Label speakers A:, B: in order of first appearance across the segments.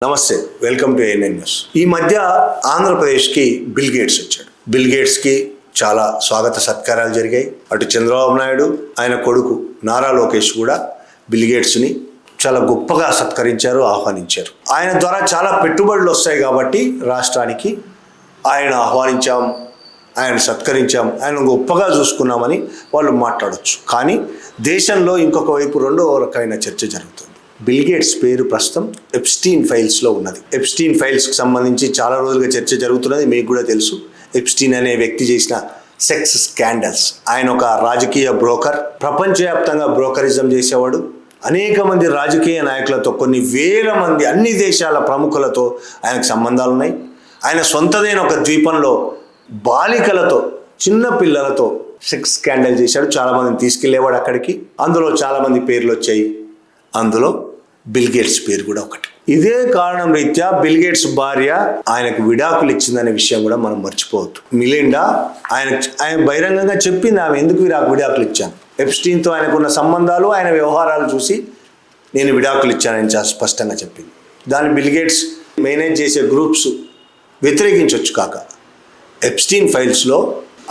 A: నమస్తే, welcome to ANN news. ఈ మధ్య ఆంధ్రప్రదేశ్కి బిల్ గేట్స్ వచ్చాడు. బిల్ గేట్స్కి చాలా స్వాగత సత్కారాలు జరిగాయి. అటు చంద్రబాబు నాయుడు, ఆయన కొడుకు నారా లోకేష్ కూడా బిల్ గేట్స్ని చాలా గొప్పగా సత్కరించారు, ఆహ్వానించారు. ఆయన ద్వారా చాలా పెట్టుబడులు వస్తాయి కాబట్టి రాష్ట్రానికి ఆయన ఆహ్వానించాం, ఆయన సత్కరించాం, ఆయన గొప్పగా చూసుకున్నామని వాళ్ళు మాట్లాడవచ్చు. కానీ దేశంలో ఇంకొక వైపు రెండో రకమైన చర్చ జరుగుతుంది. బిల్ గేట్స్ పేరు ప్రస్తుతం ఎప్స్టీన్ ఫైల్స్లో ఉన్నది. ఎప్స్టీన్ ఫైల్స్కి సంబంధించి చాలా రోజులుగా చర్చ జరుగుతున్నది, మీకు కూడా తెలుసు. ఎప్స్టీన్ అనే వ్యక్తి చేసిన సెక్స్ స్కాండల్స్. ఆయన ఒక రాజకీయ బ్రోకర్, ప్రపంచవ్యాప్తంగా బ్రోకరిజం చేసేవాడు. అనేక మంది రాజకీయ నాయకులతో, కొన్ని వేల మంది అన్ని దేశాల ప్రముఖులతో ఆయనకు సంబంధాలు ఉన్నాయి. ఆయన సొంతదైన ఒక ద్వీపంలో బాలికలతో, చిన్న పిల్లలతో సెక్స్ స్కాండల్ చేశాడు. చాలామందిని తీసుకెళ్లేవాడు అక్కడికి. అందులో చాలామంది పేర్లు వచ్చాయి. అందులో బిల్ గేట్స్ పేరు కూడా ఒకటి. ఇదే కారణం రీత్యా బిల్ గేట్స్ భార్య ఆయనకు విడాకులు ఇచ్చిందనే విషయం కూడా మనం మర్చిపోవద్దు. మిలిండా ఆయన బహిరంగంగా చెప్పింది, ఆమె ఎందుకు విడాకులు ఇచ్చాను, ఎప్స్టీన్తో ఆయనకున్న సంబంధాలు, ఆయన వ్యవహారాలు చూసి నేను విడాకులు ఇచ్చానని చాలా స్పష్టంగా చెప్పింది. దాన్ని బిల్ గేట్స్ మేనేజ్ చేసే గ్రూప్స్ వ్యతిరేకించవచ్చు. కాక ఎప్స్టీన్ ఫైల్స్లో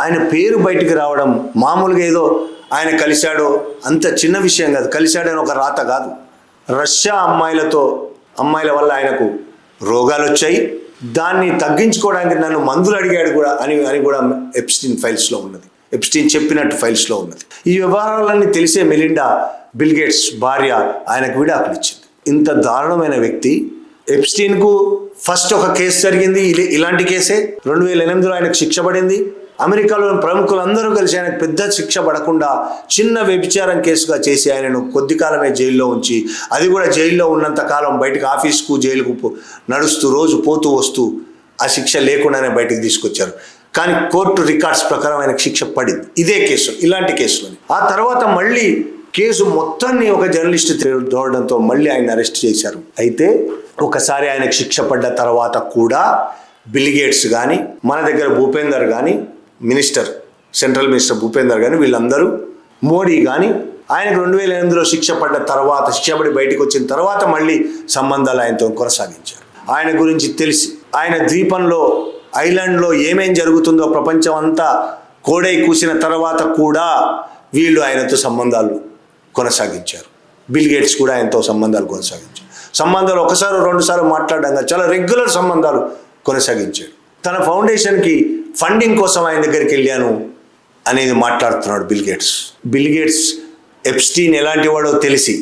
A: ఆయన పేరు బయటికి రావడం మామూలుగా ఏదో ఆయన కలిశాడో అంత చిన్న విషయం కాదు. కలిశాడని ఒక రాత కాదు. రష్యా అమ్మాయిల వల్ల ఆయనకు రోగాలు వచ్చాయి. దాన్ని తగ్గించుకోవడానికి నన్ను మందులు అడిగాడు కూడా అని కూడా ఎప్స్టీన్ ఫైల్స్లో ఉన్నది. ఎప్స్టీన్ చెప్పినట్టు ఫైల్స్లో ఉన్నది. ఈ వ్యవహారాలన్నీ తెలిసే మెలిండా బిల్ గేట్స్ భార్య ఆయనకు విడాకులు ఇచ్చింది. ఇంత దారుణమైన వ్యక్తి. ఎప్స్టీన్కు ఫస్ట్ ఒక కేసు జరిగింది, ఇలాంటి కేసే. 2008లో ఆయనకు శిక్ష పడింది. అమెరికాలోని ప్రముఖులందరూ కలిసి ఆయనకు పెద్ద శిక్ష పడకుండా చిన్న వ్యభిచారం కేసుగా చేసి ఆయనను కొద్ది కాలమే జైల్లో ఉంచి, అది కూడా జైల్లో ఉన్నంత కాలం బయటకు ఆఫీస్కు జైలుకు నడుస్తూ రోజు పోతూ వస్తూ ఆ శిక్ష లేకుండానే బయటకు తీసుకొచ్చారు. కానీ కోర్టు రికార్డ్స్ ప్రకారం ఆయనకు శిక్ష పడింది ఇదే కేసు, ఇలాంటి కేసులని. ఆ తర్వాత మళ్ళీ కేసు మొత్తాన్ని ఒక జర్నలిస్ట్ దూరడంతో మళ్ళీ ఆయన అరెస్ట్ చేశారు. అయితే ఒకసారి ఆయనకు శిక్ష పడ్డ తర్వాత కూడా బిల్ గేట్స్ కానీ, మన దగ్గర భూపేందర్ కానీ, సెంట్రల్ మినిస్టర్ భూపేందర్ కానీ, వీళ్ళందరూ, మోడీ కానీ ఆయనకు 2008లో శిక్ష పడి బయటకు వచ్చిన తర్వాత మళ్ళీ సంబంధాలు ఆయనతో కొనసాగించారు. ఆయన గురించి తెలిసి ఆయన ద్వీపంలో, ఐలాండ్లో ఏమేం జరుగుతుందో ప్రపంచం అంతా కోడై కూసిన తర్వాత కూడా వీళ్ళు ఆయనతో సంబంధాలు కొనసాగించారు. బిల్ గేట్స్ కూడా ఆయనతో సంబంధాలు కొనసాగించారు. సంబంధాలు ఒకసారి రెండుసార్లు మాట్లాడడంగా చాలా రెగ్యులర్ సంబంధాలు కొనసాగించాడు. తన ఫౌండేషన్కి ఫండింగ్ కోసం ఆయన దగ్గరికి వెళ్ళాను అనేది మాట్లాడుతున్నాడు బిల్ గేట్స్ ఎప్స్టీన్ ఎలాంటి వాడో తెలిసి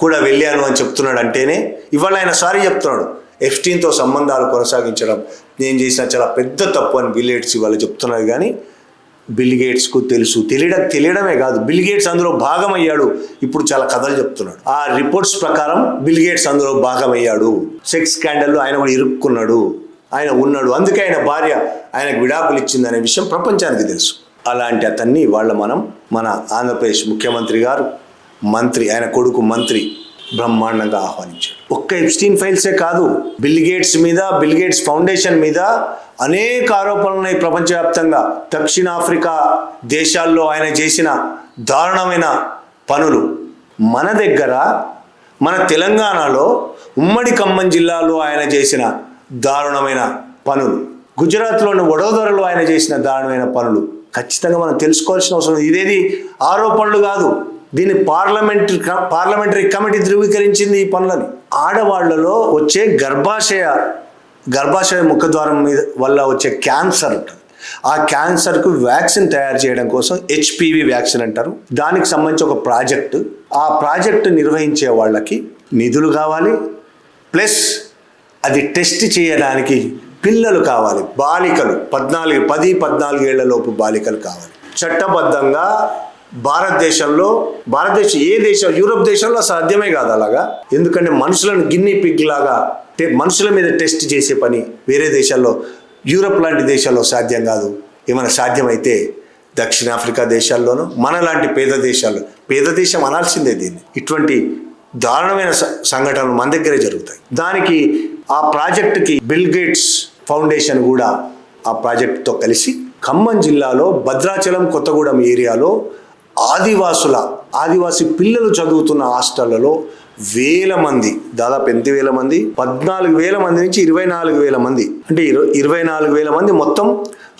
A: కూడా వెళ్ళాను అని చెప్తున్నాడు. అంటేనే ఇవాళ ఆయన సారీ చెప్తున్నాడు. ఎప్స్టీన్తో సంబంధాలు కొనసాగించడం నేను చేసిన చాలా పెద్ద తప్పు అని బిల్ గేట్స్ ఇవాళ చెప్తున్నాడు. కానీ బిల్ గేట్స్కు తెలుసు, తెలియడమే కాదు, బిల్ గేట్స్ అందులో భాగమయ్యాడు. ఇప్పుడు చాలా కథలు చెప్తున్నాడు. ఆ రిపోర్ట్స్ ప్రకారం బిల్ గేట్స్ అందులో భాగమయ్యాడు. సెక్స్ స్కాండల్లో ఆయన కూడా ఇరుక్కున్నాడు, ఆయన ఉన్నాడు. అందుకే ఆయన భార్య ఆయనకు విడాకులు ఇచ్చిందనే విషయం ప్రపంచానికి తెలుసు. అలాంటి అతన్ని ఇవాళ మన ఆంధ్రప్రదేశ్ ముఖ్యమంత్రి గారు, ఆయన కొడుకు మంత్రి బ్రహ్మాండంగా ఆహ్వానించాడు. ఒక్క ఎప్స్టీన్ ఫైల్సే కాదు, బిల్ గేట్స్ ఫౌండేషన్ మీద అనేక ఆరోపణలు ఉన్నాయి ప్రపంచవ్యాప్తంగా. దక్షిణాఫ్రికా దేశాల్లో ఆయన చేసిన దారుణమైన పనులు, మన దగ్గర మన తెలంగాణలో ఉమ్మడి ఖమ్మం జిల్లాలో ఆయన చేసిన దారుణమైన పనులు, గుజరాత్లోని వడోదరలో ఆయన చేసిన దారుణమైన పనులు ఖచ్చితంగా మనం తెలుసుకోవాల్సిన అవసరం. ఇదేది ఆరోపణలు కాదు, దీన్ని పార్లమెంటరీ కమిటీ ధృవీకరించింది ఈ పనులని. ఆడవాళ్లలో వచ్చే గర్భాశయ ముఖద్వారం మీద వల్ల వచ్చే క్యాన్సర్ ఉంటుంది. ఆ క్యాన్సర్కు వ్యాక్సిన్ తయారు చేయడం కోసం HPV వ్యాక్సిన్ అంటారు. దానికి సంబంధించి ఒక ప్రాజెక్టు, ఆ ప్రాజెక్టు నిర్వహించే వాళ్ళకి నిధులు కావాలి, ప్లస్ అది టెస్ట్ చేయడానికి పిల్లలు కావాలి, బాలికలు 10-14 ఏళ్ల లోపు బాలికలు కావాలి. చట్టబద్ధంగా యూరోప్ దేశంలో సాధ్యమే కాదు అలాగా. ఎందుకంటే మనుషులను గిన్నీ పిగ్ లాగా మనుషుల మీద టెస్ట్ చేసే పని వేరే దేశాల్లో, యూరోప్ లాంటి దేశాల్లో సాధ్యం కాదు. ఏమైనా సాధ్యమైతే దక్షిణాఫ్రికా దేశాల్లోనూ, మనలాంటి పేద దేశం అనాల్సిందే దీన్ని. ఇటువంటి దారుణమైన సంఘటనలు మన దగ్గరే జరుగుతాయి. దానికి ఆ ప్రాజెక్టుకి బిల్ గేట్స్ ఫౌండేషన్ కూడా ఆ ప్రాజెక్టుతో కలిసి ఖమ్మం జిల్లాలో భద్రాచలం, కొత్తగూడెం ఏరియాలో ఆదివాసి పిల్లలు చదువుతున్న హాస్టళ్లలో వేల మంది, దాదాపు 8,000 మంది, 14,000 మంది నుంచి 24,000 మంది, అంటే 24,000 మంది మొత్తం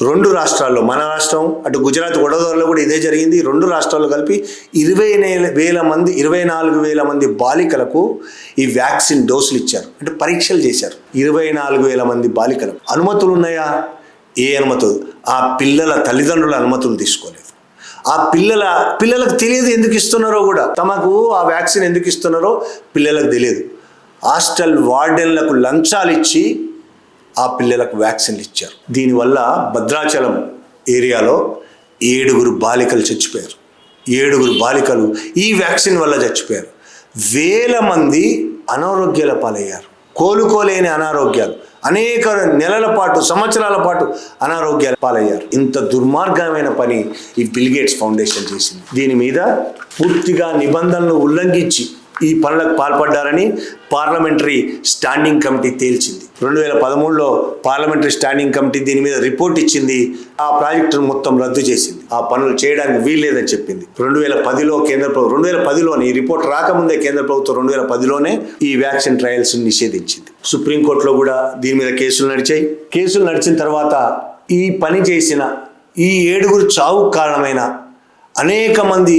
A: 2 రాష్ట్రాల్లో, మన రాష్ట్రం అటు గుజరాత్ వడోదరలో కూడా ఇదే జరిగింది. 2 రాష్ట్రాల్లో కలిపి 24,000 మంది బాలికలకు ఈ వ్యాక్సిన్ డోసులు ఇచ్చారు, అంటే పరీక్షలు చేశారు. 24,000 మంది బాలికలకు అనుమతులు ఉన్నాయా? ఏ అనుమతులు? ఆ పిల్లల తల్లిదండ్రుల అనుమతులు తీసుకోలేదు. ఆ పిల్లలకు తెలియదు ఎందుకు ఇస్తున్నారో కూడా, తమకు ఆ వ్యాక్సిన్ ఎందుకు ఇస్తున్నారో పిల్లలకు తెలియదు. హాస్టల్ వార్డెన్లకు లంచాలు ఇచ్చి ఆ పిల్లలకు వ్యాక్సిన్లు ఇచ్చారు. దీనివల్ల భద్రాచలం ఏరియాలో 7 బాలికలు చచ్చిపోయారు. 7 బాలికలు ఈ వ్యాక్సిన్ వల్ల చచ్చిపోయారు. వేల మంది అనారోగ్యాల పాలయ్యారు. కోలుకోలేని అనారోగ్యాలు, అనేక నెలల పాటు, సంవత్సరాల పాటు అనారోగ్యాల పాలయ్యారు. ఇంత దుర్మార్గమైన పని ఈ బిల్ గేట్స్ ఫౌండేషన్ చేసింది. దీని మీద పూర్తిగా నిబంధనలు ఉల్లంఘించి ఈ పనులకు పాల్పడ్డారని పార్లమెంటరీ స్టాండింగ్ కమిటీ తేల్చింది. 2013లో పార్లమెంటరీ స్టాండింగ్ కమిటీ దీని మీద రిపోర్ట్ ఇచ్చింది. ఆ ప్రాజెక్టును మొత్తం రద్దు చేసింది. ఆ పనులు చేయడానికి వీల్లేదని చెప్పింది. 2010లో కేంద్ర ప్రభుత్వం, 2010లోనే ఈ రిపోర్ట్ రాకముందే కేంద్ర ప్రభుత్వం 2010లోనే ఈ వ్యాక్సిన్ ట్రయల్స్ నిషేధించింది. సుప్రీంకోర్టులో కూడా దీని మీద కేసులు నడిచాయి. కేసులు నడిచిన తర్వాత ఈ పని చేసిన ఈ 7 చావు కారణమైన అనేక మంది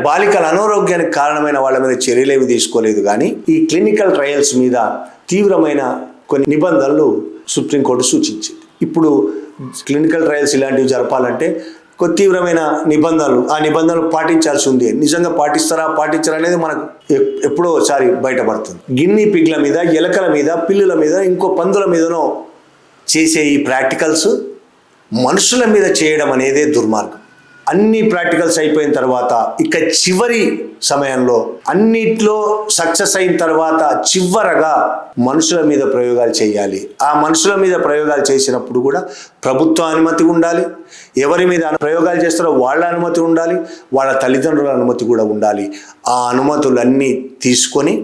A: బాలికల అనారోగ్యానికి కారణమైన వాళ్ళ మీద చర్యలేవి తీసుకోలేదు. కానీ ఈ క్లినికల్ ట్రయల్స్ మీద తీవ్రమైన కొన్ని నిబంధనలు సుప్రీంకోర్టు సూచించింది. ఇప్పుడు క్లినికల్ ట్రయల్స్ ఇలాంటివి జరపాలంటే తీవ్రమైన నిబంధనలు, ఆ నిబంధనలు పాటించాల్సి ఉంది. నిజంగా పాటిస్తారా అనేది మనకు ఎప్పుడో ఒకసారి బయటపడుతుంది. గిన్నీ పిగ్ల మీద, ఎలకల మీద, పిల్లుల మీద, ఇంకో పందుల మీదనో చేసే ఈ ప్రాక్టికల్స్ మనుషుల మీద చేయడం అనేదే దుర్మార్గం. అన్ని ప్రాక్టికల్స్ అయిపోయిన తర్వాత ఇక చివరి సమయంలో అన్నిట్లో సక్సెస్ అయిన తర్వాత చివరగా మనుషుల మీద ప్రయోగాలు చేయాలి. ఆ మనుషుల మీద ప్రయోగాలు చేసినప్పుడు కూడా ప్రభుత్వ అనుమతి ఉండాలి. ఎవరి మీద ప్రయోగాలు చేస్తారో వాళ్ళ అనుమతి ఉండాలి, వాళ్ళ తల్లిదండ్రుల అనుమతి కూడా ఉండాలి. ఆ అనుమతులన్నీ తీసుకొని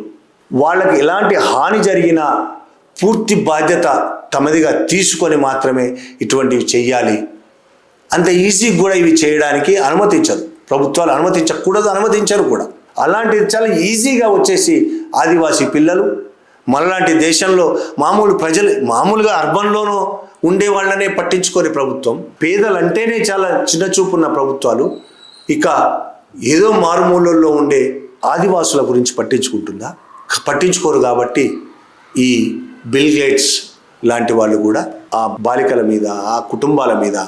A: వాళ్ళకి ఎలాంటి హాని జరిగినా పూర్తి బాధ్యత తమదిగా తీసుకొని మాత్రమే ఇటువంటివి చెయ్యాలి. అంత ఈజీ కూడా ఇవి చేయడానికి అనుమతించరు ప్రభుత్వాలు, అనుమతించరు కూడా. అలాంటిది చాలా ఈజీగా వచ్చేసి ఆదివాసీ పిల్లలు, మనలాంటి దేశంలో మామూలు ప్రజలు, మామూలుగా అర్బన్లోనూ ఉండే వాళ్ళనే పట్టించుకొని ప్రభుత్వం, పేదలంటేనే చాలా చిన్నచూపున్న ప్రభుత్వాలు ఇక ఏదో మారుమూలల్లో ఉండే ఆదివాసుల గురించి పట్టించుకోరు. కాబట్టి ఈ బిల్ గేట్స్ లాంటి వాళ్ళు కూడా ఆ బాలికల మీద, ఆ కుటుంబాల మీద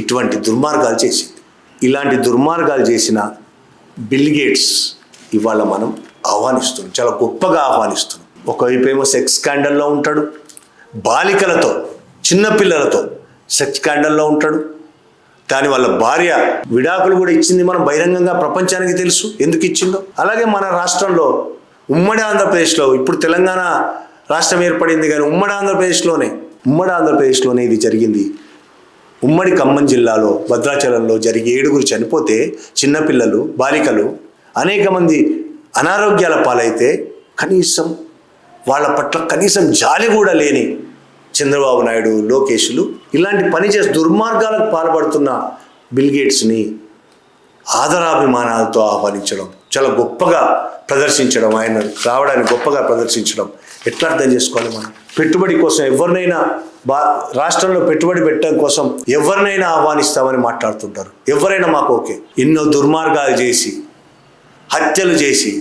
A: ఇటువంటి దుర్మార్గాలు చేసింది. ఇలాంటి దుర్మార్గాలు చేసిన బిల్ గేట్స్ ఇవాళ మనం ఆహ్వానిస్తున్నాం, చాలా గొప్పగా ఆహ్వానిస్తున్నాం. ఒకవైపేమో సెక్స్ స్కాండల్లో ఉంటాడు, బాలికలతో, చిన్నపిల్లలతో సెక్స్ స్కాండల్లో ఉంటాడు. దానివల్ల భార్య విడాకులు కూడా ఇచ్చింది. మనం బహిరంగంగా ప్రపంచానికి తెలుసు ఎందుకు ఇచ్చిందో. అలాగే మన రాష్ట్రంలో, ఉమ్మడి ఆంధ్రప్రదేశ్లో, ఇప్పుడు తెలంగాణ రాష్ట్రం ఏర్పడింది కానీ ఉమ్మడి ఆంధ్రప్రదేశ్లోనే ఇది జరిగింది. ఉమ్మడి ఖమ్మం జిల్లాలో భద్రాచలంలో జరిగి 7 చనిపోతే, చిన్నపిల్లలు, బాలికలు, అనేక మంది అనారోగ్యాల పాలైతే కనీసం వాళ్ళ పట్ల కనీసం జాలి కూడా లేని చంద్రబాబు నాయుడు, లోకేష్లు ఇలాంటి పని చేసి దుర్మార్గాలకు పాల్పడుతున్న బిల్ గేట్స్ని ఆదరాభిమానాలతో ఆహ్వానించడం, చాలా గొప్పగా ప్రదర్శించడం, ఆయన రావడానికి గొప్పగా ప్రదర్శించడం ఎట్లా అర్థం చేసుకోవాలి మనం? పెట్టుబడి కోసం ఎవరినైనా, రాష్ట్రంలో పెట్టుబడి పెట్టడం కోసం ఎవరినైనా ఆహ్వానిస్తామని మాట్లాడుతుంటారు. ఎవరైనా మాకు ఓకే. ఎన్నో దుర్మార్గాలు చేసి, హత్యలు చేసి,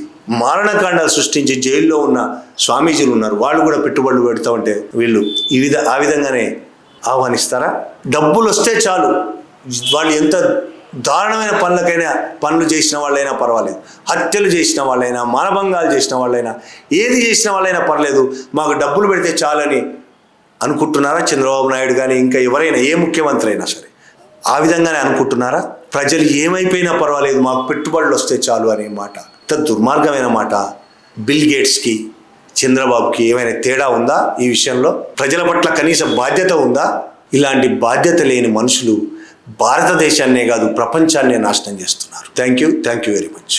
A: మారణకాండాలు సృష్టించి జైల్లో ఉన్న స్వామీజీలు ఉన్నారు. వాళ్ళు కూడా పెట్టుబడులు పెడతామంటే వీళ్ళు ఆ విధంగానే ఆహ్వానిస్తారా? డబ్బులు వస్తే చాలు, వాళ్ళు ఎంత దారుణమైన పనులు చేసిన వాళ్ళైనా పర్వాలేదు, హత్యలు చేసిన వాళ్ళైనా, మానభంగాలు చేసిన వాళ్ళైనా, ఏది చేసిన వాళ్ళైనా పర్లేదు, మాకు డబ్బులు పెడితే చాలని అనుకుంటున్నారా? చంద్రబాబు నాయుడు కానీ ఇంకా ఎవరైనా, ఏ ముఖ్యమంత్రి అయినా సరే ఆ విధంగానే అనుకుంటున్నారా? ప్రజలు ఏమైపోయినా పర్వాలేదు, మాకు పెట్టుబడులు వస్తే చాలు అనే మాట ఎంత దుర్మార్గమైన మాట. బిల్ గేట్స్కి, చంద్రబాబుకి ఏమైనా తేడా ఉందా ఈ విషయంలో? ప్రజల పట్ల కనీస బాధ్యత ఉందా? ఇలాంటి బాధ్యత లేని మనుషులు భారతదేశాన్నే కాదు ప్రపంచాన్నే నాశనం చేస్తున్నారు. Thank you very much.